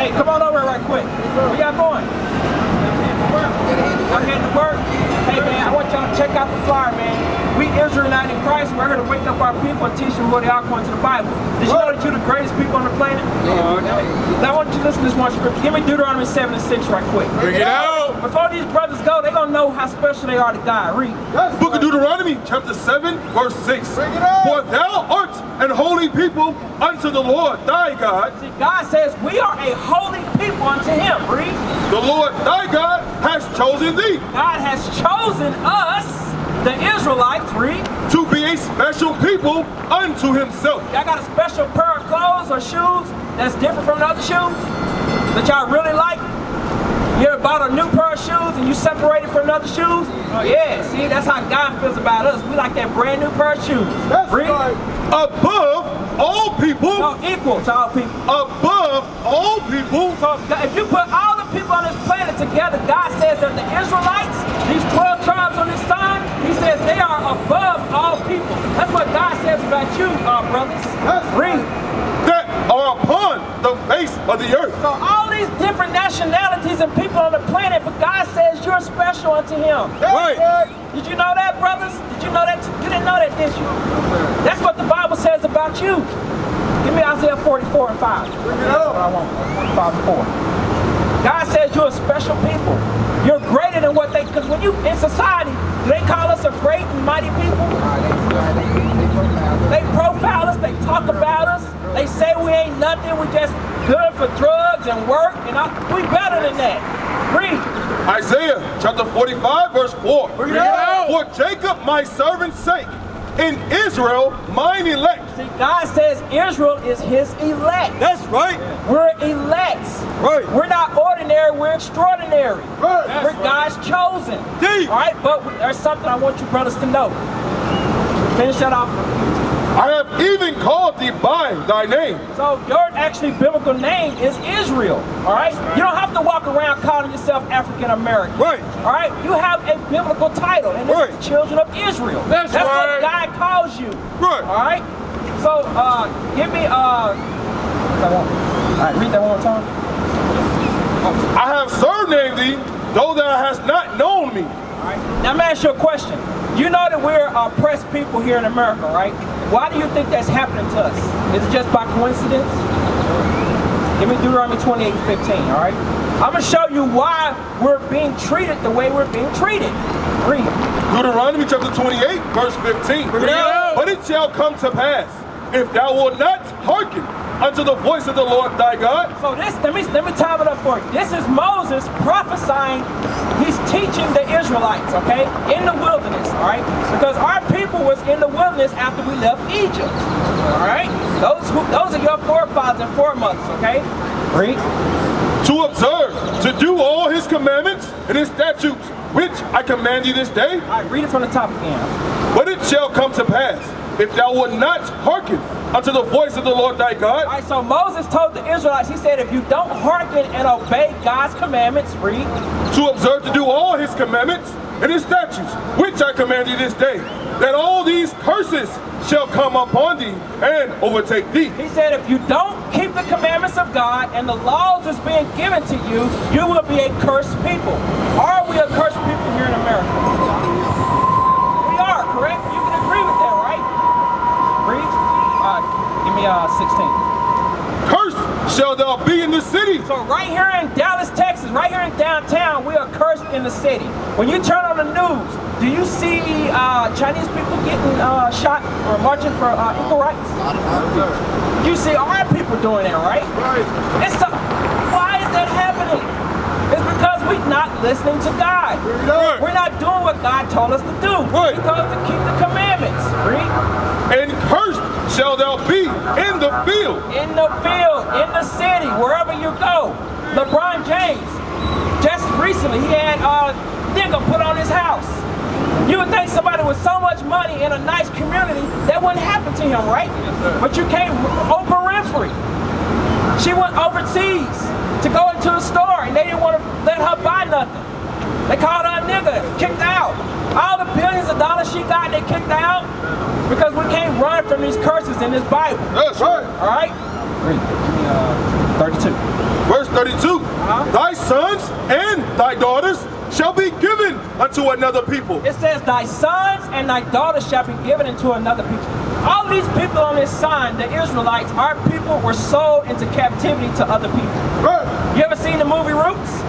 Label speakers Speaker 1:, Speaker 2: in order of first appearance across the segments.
Speaker 1: Hey, come on over right quick. Where y'all going? Y'all getting to work? Hey man, I want y'all to check out the flyer, man. We Israelites in Christ, we're here to wake up our people and teach them where they are according to the Bible. Did you know that you're the greatest people on the planet? Now I want you to listen to this one scripture. Give me Deuteronomy 7 and 6 right quick.
Speaker 2: Bring it out.
Speaker 1: Before these brothers go, they're going to know how special they are to God. Read.
Speaker 2: Book of Deuteronomy, chapter 7, verse 6.
Speaker 3: Bring it out.
Speaker 2: For thou art an holy people unto the Lord thy God.
Speaker 1: See, God says we are a holy people unto him. Read.
Speaker 2: The Lord thy God has chosen thee.
Speaker 1: God has chosen us, the Israelites, read,
Speaker 2: to be a special people unto himself.
Speaker 1: Y'all got a special pair of clothes or shoes that's different from the other shoes that y'all really like? You ever bought a new pair of shoes and you separated from the other shoes? Oh yeah, see, that's how God feels about us. We like that brand new pair of shoes.
Speaker 2: That's
Speaker 1: read.
Speaker 2: Right. Above all people.
Speaker 1: No, equal to all people.
Speaker 2: Above all people.
Speaker 1: So if you put all the people on this planet together, God says that the Israelites, these 12 tribes on this sign, he says they are above all people. That's what God says about you, brothers. Read.
Speaker 2: That are upon the face of the earth.
Speaker 1: So all these different nationalities and people on the planet, but God says you're special unto him.
Speaker 2: Right.
Speaker 1: Did you know that, brothers? Did you know that? You didn't know that, did you? That's what the Bible says about you. Give me Isaiah 44 and 5.
Speaker 2: Bring it up.
Speaker 1: I want 45 and 4. God says you're a special people. You're greater than what they, because when you, in society, do they call us a great and mighty people? They profile us, they talk about us, they say we ain't nothing, we just good for drugs and work, and we better than that. Read.
Speaker 2: Isaiah chapter 45 verse 4.
Speaker 1: Bring it out.
Speaker 2: For Jacob my servant's sake, in Israel mine elect.
Speaker 1: See, God says Israel is his elect.
Speaker 2: That's right.
Speaker 1: We're elects.
Speaker 2: Right.
Speaker 1: We're not ordinary, we're extraordinary.
Speaker 2: Right.
Speaker 1: We're God's chosen.
Speaker 2: Deep.
Speaker 1: All right, but there's something I want you brothers to know. Finish that off.
Speaker 2: I have even called thee by thy name.
Speaker 1: So your actually biblical name is Israel. All right? You don't have to walk around calling yourself African American.
Speaker 2: Right.
Speaker 1: All right? You have a biblical title, and it's
Speaker 2: Right.
Speaker 1: the children of Israel.
Speaker 2: That's
Speaker 1: what
Speaker 2: right.
Speaker 1: God calls you.
Speaker 2: Right.
Speaker 1: All right? So give me all right, read that one more time.
Speaker 2: I have surnamed thee, though thou hast not known me.
Speaker 1: All right. Now let me ask you a question. You know that we're oppressed people here in America, right? Why do you think that's happening to us? Is it just by coincidence? Give me Deuteronomy 28 and 15, all right? I'm going to show you why we're being treated the way we're being treated. Read.
Speaker 2: Deuteronomy chapter 28, verse 15. But it shall come to pass, if thou wilt not hearken unto the voice of the Lord thy God.
Speaker 1: So this, let me time it up for you. This is Moses prophesying. He's teaching the Israelites, okay, in the wilderness, all right? Because our people was in the wilderness after we left Egypt, all right? Those are your forefathers and foremothers, okay? Read.
Speaker 2: To observe, to do all his commandments and his statutes, which I command thee this day.
Speaker 1: All right, read it from the top again.
Speaker 2: But it shall come to pass, if thou wilt not hearken unto the voice of the Lord thy God.
Speaker 1: All right, so Moses told the Israelites, he said, if you don't hearken and obey God's commandments, read.
Speaker 2: To observe to do all his commandments and his statutes, which I command thee this day, that all these curses shall come upon thee and overtake thee.
Speaker 1: He said, if you don't keep the commandments of God and the laws that's being given to you, you will be a cursed people. Are we a cursed people here in America? We are, correct? You can agree with that, right? Read. Give me 16.
Speaker 2: Cursed shall thou be in the city.
Speaker 1: So right here in Dallas, Texas, right here in downtown, we are cursed in the city. When you turn on the news, do you see Chinese people getting shot or marching for equal rights? You see our people doing that, right? Why is that happening? It's because we're not listening to God. We're not doing what God told us to do. He told us to keep the commandments. Read.
Speaker 2: And cursed shall thou be in the field.
Speaker 1: In the field, in the city, wherever you go. LeBron James, just recently, he had a nigga put on his house. You would think somebody with so much money in a nice community, that wouldn't happen to him, right? But you can't. Oprah Winfrey, she went overseas to go into the store and they didn't want to let her buy nothing. They called her a nigga, kicked her out. All the billions of dollars she got, they kicked her out because we can't run from these curses in this Bible.
Speaker 2: That's right.
Speaker 1: All right? Read. Give me 32.
Speaker 2: Verse 32. Thy sons and thy daughters shall be given unto another people.
Speaker 1: It says, thy sons and thy daughters shall be given into another people. All these people on this sign, the Israelites, our people were sold into captivity to other people.
Speaker 2: Right.
Speaker 1: You ever seen the movie Roots?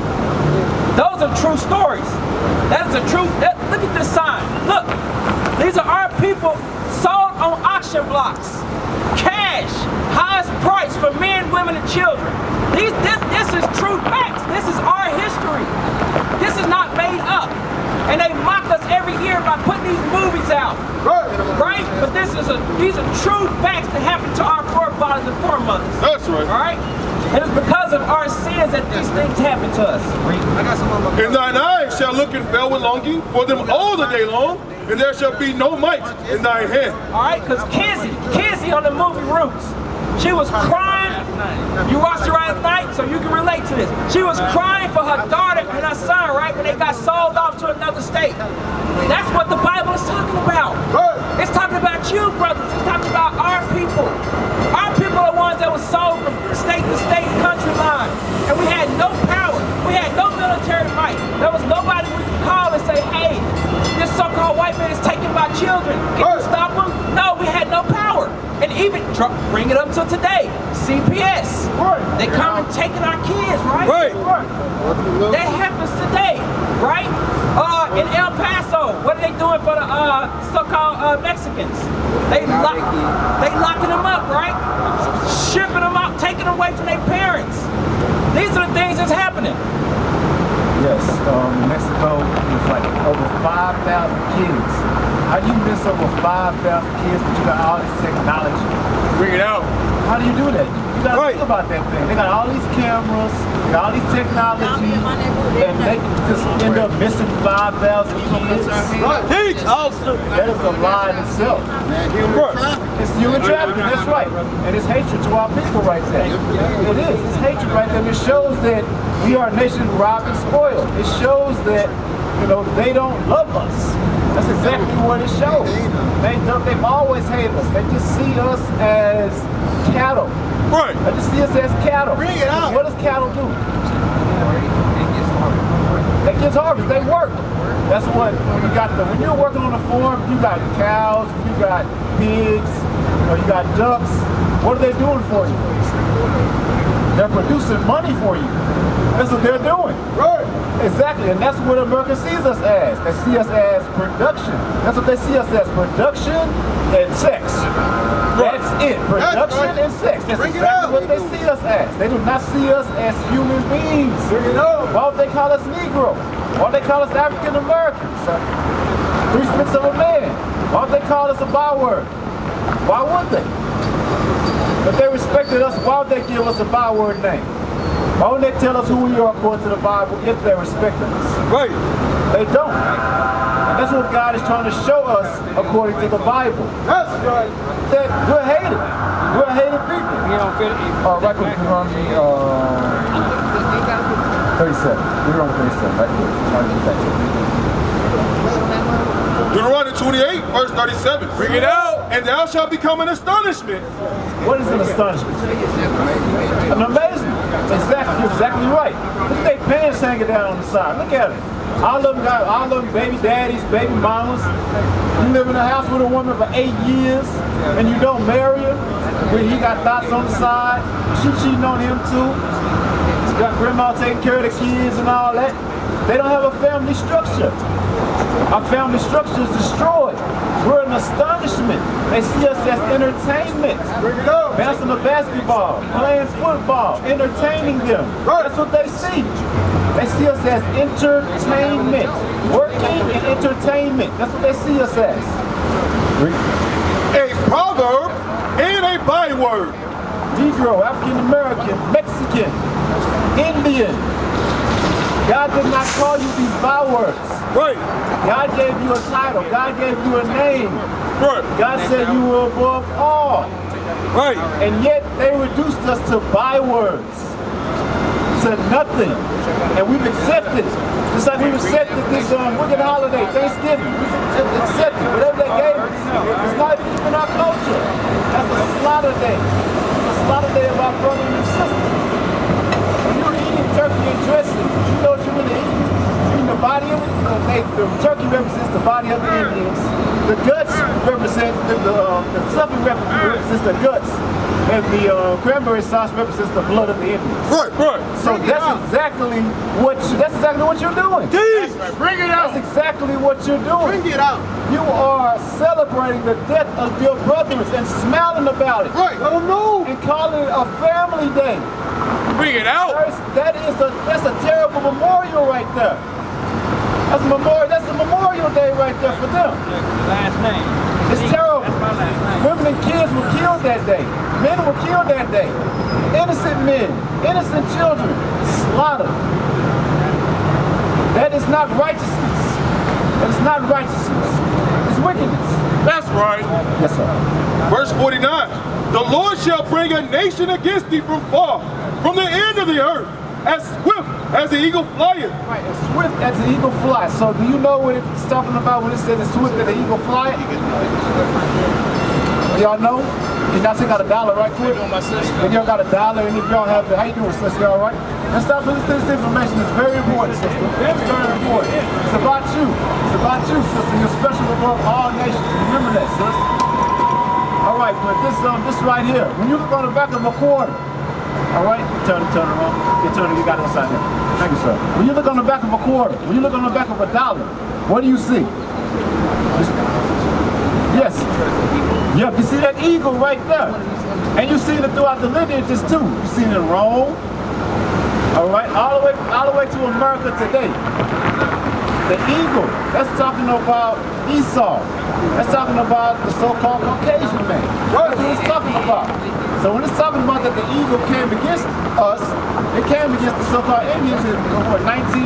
Speaker 1: Those are true stories. That is a true, look at this sign. Look, these are our people sold on auction blocks. Cash, highest price for men, women, and children. This is true facts. This is our history. This is not made up. And they mock us every year by putting these movies out. Right? But these are true facts that happened to our forefathers and foremothers.
Speaker 2: That's right.
Speaker 1: All right? And it's because of our sins that these things happen to us.
Speaker 2: And thine eyes shall look and fail with longing for them all the day long, and there shall be no might in thine hand.
Speaker 1: All right? Because Kizzy on the movie Roots, she was crying. You watched it last night, so you can relate to this. She was crying for her daughter and her son, right, when they got sold off to another state. That's what the Bible is talking about. It's talking about you, brothers. It's talking about our people. Our people are the ones that were sold from state to state, country line. And we had no power. We had no military might. There was nobody we could call and say, hey, this so-called white man is taking my children. Can you stop him? No, we had no power. And even bring it up to today, CPS. They come and taking our kids, right? That happens today, right? In El Paso, what are they doing for the so-called Mexicans? They locking them up, right? Shipping them out, taking them away from their parents. These are the things that's happening.
Speaker 3: Yes, Mexico is like over 5,000 kids. How do you miss over 5,000 kids but you got all this technology?
Speaker 2: Bring it out.
Speaker 3: How do you do that? You gotta think about that thing. They got all these cameras, they got all these technology, and they can just end up missing 5,000 kids. That is a lie in itself. It's human trafficking, that's right. And it's hatred to our people right there. It is, it's hatred right there. And it shows that we are a nation robbed and spoiled. It shows that, you know, they don't love us. That's exactly what it shows. They've always hated us. They just see us as cattle.
Speaker 2: Right.
Speaker 3: They just see us as cattle. Bring it out. What does cattle do? They get harvest. They work. That's what when you're working on a farm, you got cows, you got pigs, you got ducks. What are they doing for you? They're producing money for you. That's what they're doing. Right. Exactly, and that's what America sees us as. They see us as production. That's what they see us as, production and sex. That's it, production and sex. That's exactly what they see us as. They do not see us as human beings. Why would they call us Negro? Why would they call us African Americans? 3/5 of a man. Why would they call us a byword? Why would they? If they respected us, why would they give us a byword name? Why would they tell us who we are according to the Bible if they respected us? Right. They don't. And that's what God is trying to show us according to the Bible. That's right. That we're hated. We're hated people. Right quick, Deuteronomy 37. Deuteronomy 37, right quick.
Speaker 2: Deuteronomy 28, verse 37. Bring it out. And thou shalt become an astonishment.
Speaker 3: What is an astonishment? An amazement. Exactly, you're exactly right. Look at their pants hanging down on the side. Look at it. All of them baby daddies, baby mamas. You live in a house with a woman for 8 years and you don't marry her. When he got thoughts on the side, she cheating on him too. He's got grandma taking care of the kids and all that. They don't have a family structure. Our family structure is destroyed. We're an astonishment. They see us as entertainment. Bouncing the basketball, playing football, entertaining them. That's what they see. They see us as entertainment. Working and entertainment. That's what they see us as.
Speaker 2: A proverb and a byword.
Speaker 3: Negro, African American, Mexican, Indian. God did not call you these bywords.
Speaker 2: Right.
Speaker 3: God gave you a title. God gave you a name.
Speaker 2: Right.
Speaker 3: God said you were above all.
Speaker 2: Right.
Speaker 3: And yet they reduced us to bywords, to nothing. And we've accepted, just like we've accepted this wicked holiday, Thanksgiving. We've accepted whatever they gave us. It's not even in our culture. That's a slaughter day. It's a slaughter day of our brothers and sisters. the body of the Indians. The guts represent, the stuffing represents the guts. And the cranberry sauce represents the blood of the Indians.
Speaker 2: Right.
Speaker 3: So that's exactly what you're doing.
Speaker 2: Bring it out.
Speaker 3: That's exactly what you're doing.
Speaker 2: Bring it out.
Speaker 3: You are celebrating the death of your brothers and smiling about it.
Speaker 2: Right. Let them know.
Speaker 3: And calling it a family day.
Speaker 2: Bring it out.
Speaker 3: That's a terrible memorial right there. That's a memorial day right there for them.
Speaker 1: Last name.
Speaker 3: It's terrible.
Speaker 1: That's my last name.
Speaker 3: Women and kids were killed that day. Men were killed that day. Innocent men, innocent children, slaughtered. That is not righteousness. That is not righteousness. It's wickedness.
Speaker 2: That's right.
Speaker 3: Yes, sir.
Speaker 2: Verse 49. The Lord shall bring a nation against thee from far, from the end of the earth, as swift as the eagle flieth.
Speaker 3: Right, as swift as the eagle flies. So do you know what it's talking about when it says as swift as the eagle flieth? Y'all know? And y'all still got $1 right quick? And y'all got $1, and if y'all have the, how you doing, sister, all right? And stop listening to this information. It's very important, sister. It's very important. It's about you. It's about you, sister. You're special above all nations. Remember that, sis. All right, but this right here, when you look on the back of a quarter, all right, turn around. You got it upside down. Thank you, sir. When you look on the back of a quarter, when you look on the back of $1, what do you see? Yes. Yep, you see that eagle right there. And you see it throughout the lineages too. You see it in Rome. All right, all the way to America today. The eagle, that's talking about Esau. That's talking about the so-called Caucasian man. That's what it's talking about. So when it's talking about that the eagle came against us, it came against the so-called Indians in 1492.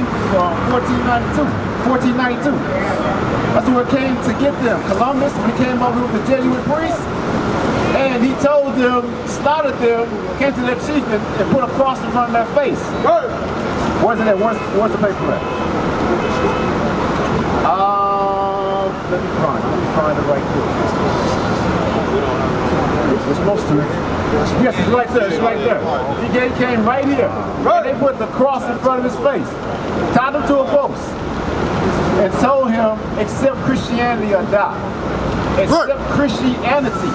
Speaker 3: That's where it came to get them. Columbus, when he came over with the Jesuit priests, and he told them, slaughtered them, came to their chief and put a cross in front of their face. Where's it at? Where's the paper at? Let me find it right quick. It's supposed to. Yes, it's right there, it's right there. He came right here. And they put the cross in front of his face. Tied him to a post. And told him, accept Christianity or die. Accept Christianity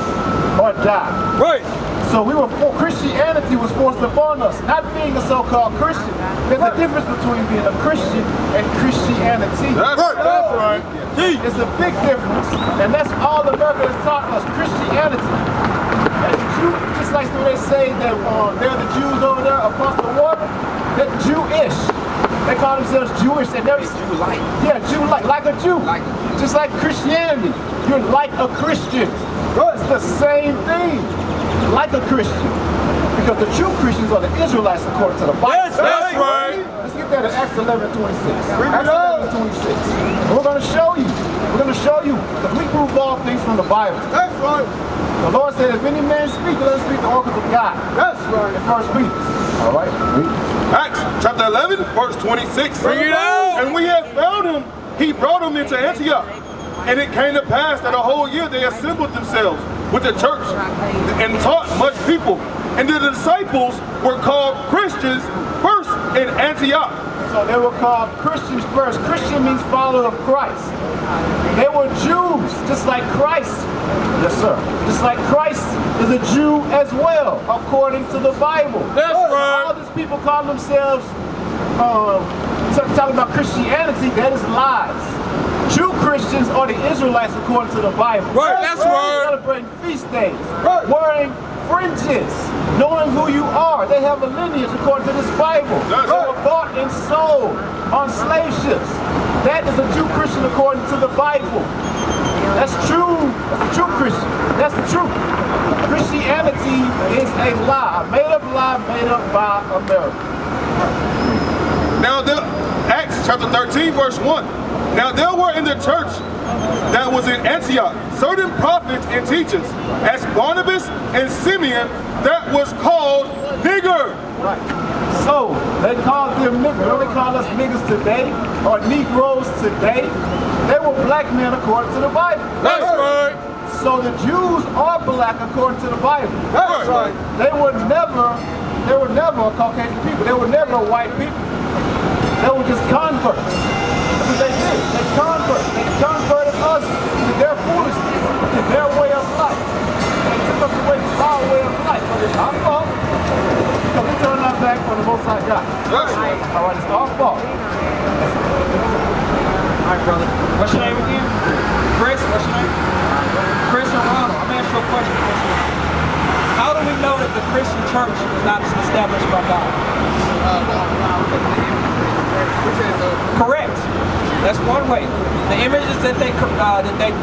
Speaker 3: or die.
Speaker 2: Right.
Speaker 3: So Christianity was forced upon us, not being a so-called Christian. There's a difference between being a Christian and Christianity.
Speaker 2: That's right. That's right.
Speaker 3: It's a big difference. And that's all America has taught us, Christianity. Just like when they say that they're the Jews over there across the water, they're Jewish. They call themselves Jewish. And they're Jew-like. Yeah, Jew-like, like a Jew. Just like Christianity. You're like a Christian. It's the same thing. Like a Christian. Because the true Christians are the Israelites according to the Bible.
Speaker 2: Yes, that's right.
Speaker 3: Let's get that in Acts 11:26. Acts 11:26. We're going to show you. We're going to show you that we prove all things from the Bible. That's right. The Lord said, if any man speak, let him speak the oracles of God. That's right. In 1 Peter. All right. Read.
Speaker 2: Acts chapter 11, verse 26. Bring it out. And we have found him. He brought him into Antioch. And it came to pass that a whole year they assembled themselves with the church and taught much people. And the disciples were called Christians first in Antioch.
Speaker 3: So they were called Christians first. Christian means follower of Christ. They were Jews, just like Christ. Yes, sir. Just like Christ is a Jew as well, according to the Bible.
Speaker 2: That's right.
Speaker 3: All these people call themselves talking about Christianity, that is lies. True Christians are the Israelites according to the Bible.
Speaker 2: Right, that's right.
Speaker 3: Celebrating feast days, wearing fringes, knowing who you are. They have a lineage according to this Bible. They were bought and sold on slave ships. That is a true Christian according to the Bible. That's true. That's a true Christian. That's the truth. Christianity is a lie, made up lie, made up by America.
Speaker 2: Now, Acts chapter 13, verse 1. Now there were in the church that was in Antioch certain prophets and teachers, as Barnabas and Simeon, that was called nigger.
Speaker 3: Right. So they called them niggers. Don't they call us niggers today or Negroes today? They were black men according to the Bible.
Speaker 2: That's right.
Speaker 3: So the Jews are black according to the Bible.
Speaker 2: That's right.
Speaker 3: They were never a Caucasian people. They were never white people. They were just converts. That's what they did. They converts. They converted us to their foolishness, to their way of life. They took us away from our way of life. But it's our fault because we turned our back on the Most High God. All right, it's our fault.
Speaker 1: All right, brother. What's your name again? Chris, what's your name? Chris or Ronald? I'm going to ask you a question. How do we know that the Christian church is not established by God? Correct. That's one way. The images that they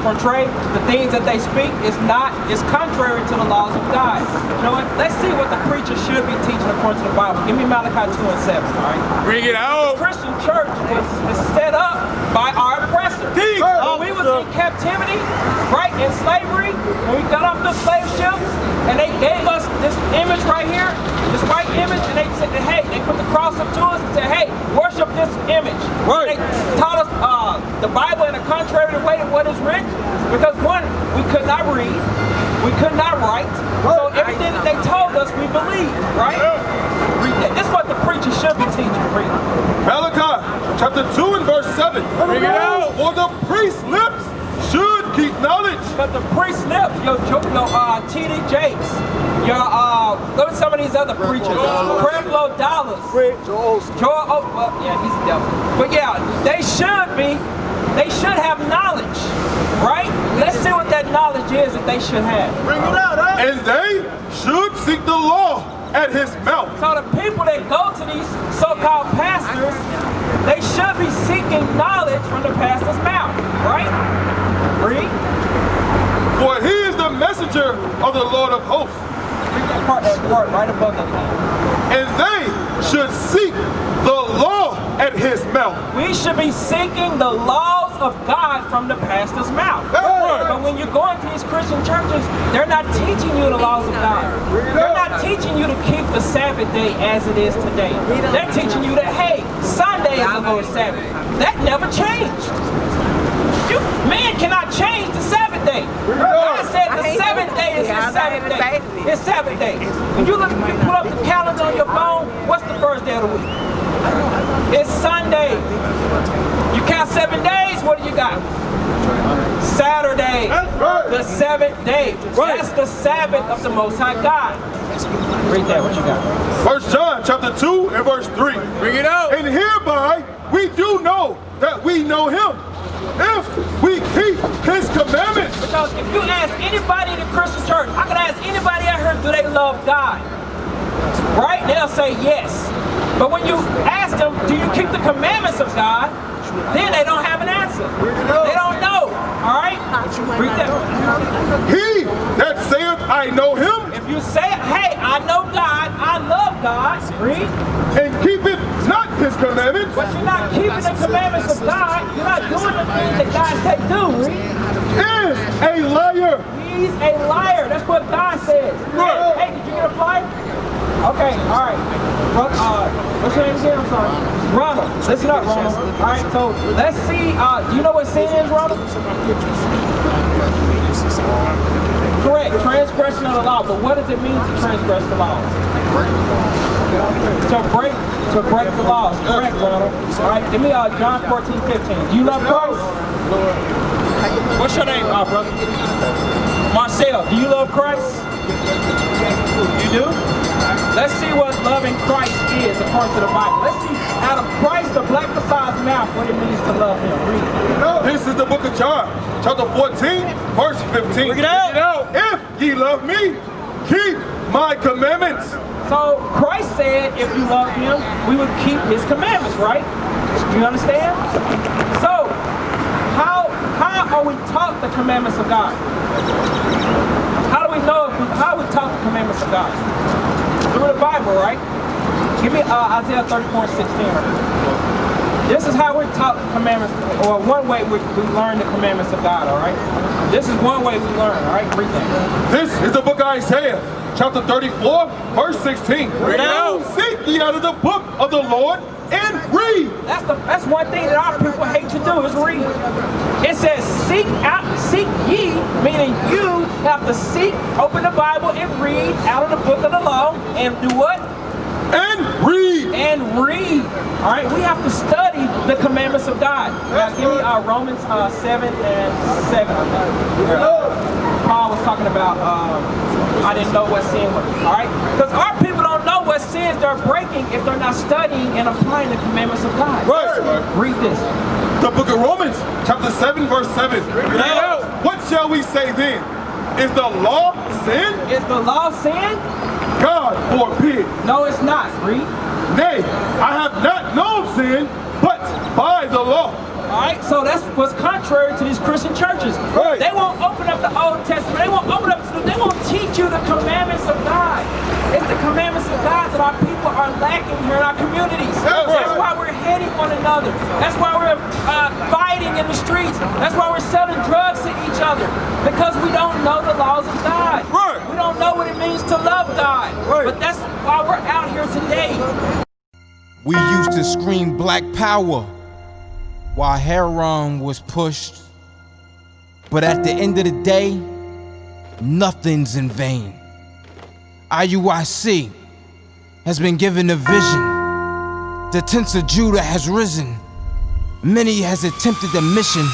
Speaker 1: portray, the things that they speak is contrary to the laws of God. You know what? Let's see what the preacher should be teaching according to the Bible. Give me Malachi 2 and 7, all right?
Speaker 2: Bring it out.
Speaker 1: The Christian church is set up by our oppressor. When we was in captivity, right, in slavery, when we got off the slave ships, and they gave us this image right here, this white image, and they said, hey, they put the cross up to us and said, hey, worship this image. Right. They taught us the Bible in a contrary way to what is written, because one, we could not read, we could not write, so everything that they told us, we believed, right? Read that. This is what the preacher should be teaching. Read.
Speaker 2: Malachi chapter 2 and verse 7. Bring it out. For the priest's lips should keep knowledge.
Speaker 1: But the priest's lips, your T.D. Jakes, look at some of these other preachers. Pueblo Dollars. Joel, well, yeah, he's a devil. But yeah, they should have knowledge, right? Let's see what that knowledge is that they should have.
Speaker 3: Bring it out, huh?
Speaker 2: And they should seek the law at his mouth.
Speaker 1: So the people that go to these so-called pastors, they should be seeking knowledge from the pastor's mouth, right? Read.
Speaker 2: For he is the messenger of the Lord of hosts.
Speaker 1: Read that part right above that again.
Speaker 2: And they should seek the law at his mouth.
Speaker 1: We should be seeking the laws of God from the pastor's mouth. But when you go into these Christian churches, they're not teaching you the laws of God. They're not teaching you to keep the Sabbath day as it is today. They're teaching you that, hey, Sunday is the Lord's Sabbath. That never changed. Man cannot change the Sabbath day. God said the seventh day is his Sabbath day. His Sabbath day. When you pull up the calendar on your phone, what's the first day of the week? It's Sunday. You count 7 days, what do you got? Saturday, the seventh day. That's the Sabbath of the Most High God. Read that, what you got?
Speaker 2: 1 John chapter 2 and verse 3. Bring it out. And hereby we do know that we know him, if we keep his commandments.
Speaker 1: Because if you ask anybody in the Christian church, I could ask anybody out here, do they love God? Right? They'll say yes. But when you ask them, do you keep the commandments of God? Then they don't have an answer. They don't know. All right? Read that.
Speaker 2: He that saith, I know him.
Speaker 1: If you say, hey, I know God, I love God, read.
Speaker 2: And keepeth not his commandments.
Speaker 1: But you're not keeping the commandments of God. You're not doing the things that God said do. Read.
Speaker 2: Is a liar.
Speaker 1: He's a liar. That's what God says. Hey, did you get a flyer? Okay, all right. What's your name again? I'm sorry. Ronald. Listen up, Ronald. All right, so let's see. Do you know what sin is, Ronald? Correct. Transgression of the law. But what does it mean to transgress the law? To break the laws. Correct, Ronald. All right, give me John 14:15. Do you love Christ? What's your name, brother? Marcel. Do you love Christ? You do? Let's see what loving Christ is according to the Bible. Let's see out of Christ, the black Messiah's mouth, what it means to love him. Read.
Speaker 2: This is the book of John, chapter 14, verse 15.
Speaker 1: Bring it out.
Speaker 2: If ye love me, keep my commandments.
Speaker 1: So Christ said if you love him, we would keep his commandments, right? You understand? So, how are we taught the commandments of God? How do we know how we taught the commandments of God? Through the Bible, right? Give me Isaiah 34:16. This is how we're taught the commandments, or one way we learn the commandments of God, all right? This is one way we learn, all right? Read that.
Speaker 2: This is the book of Isaiah, chapter 34, verse 16.
Speaker 1: Read out.
Speaker 2: Seek ye out of the book of the Lord and read.
Speaker 1: That's one thing that our people hate to do is read. It says seek ye, meaning you have to seek, open the Bible and read out of the book of the law and do what?
Speaker 2: And read.
Speaker 1: and read. All right, we have to study the commandments of God. Now, give me Romans 7 and 7. Paul was talking about, I didn't know what sin was. All right, because our people don't know what sins they're breaking if they're not studying and applying the commandments of God.
Speaker 2: Right.
Speaker 1: Read this.
Speaker 2: The book of Romans, chapter 7, verse 7. What shall we say then? Is the law sin?
Speaker 1: Is the law sin?
Speaker 2: God forbid.
Speaker 1: No, it's not. Read.
Speaker 2: Nay, I have not known sin, but by the law.
Speaker 1: All right, so that's what's contrary to these Christian churches.
Speaker 2: Right.
Speaker 1: They won't open up the Old Testament. They won't open up. They won't teach you the commandments of God. It's the commandments of God that our people are lacking here in our communities. That's why we're hating one another. That's why we're fighting in the streets. That's why we're selling drugs to each other, because we don't know the laws of God.
Speaker 2: Right.
Speaker 1: We don't know what it means to love God.
Speaker 2: Right.
Speaker 1: But that's why we're out here today.
Speaker 4: We used to scream black power while Achmarum was pushed. But at the end of the day, nothing's in vain. IUIC has been given a vision. The tents of Judah has risen. Many has attempted the mission,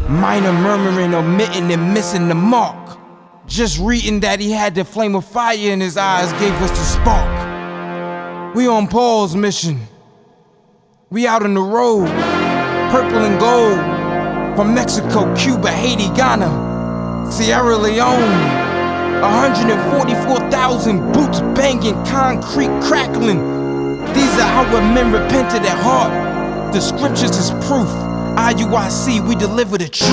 Speaker 4: minor murmuring, omitting, and missing the mark. Just reading that he had the flame of fire in his eyes gave us the spark. We on Paul's mission. We out on the road, purple and gold, from Mexico, Cuba, Haiti, Ghana, Sierra Leone. 144,000 boots banging, concrete crackling. These are our men repented at heart. The scriptures is proof. IUIC, we deliver the truth.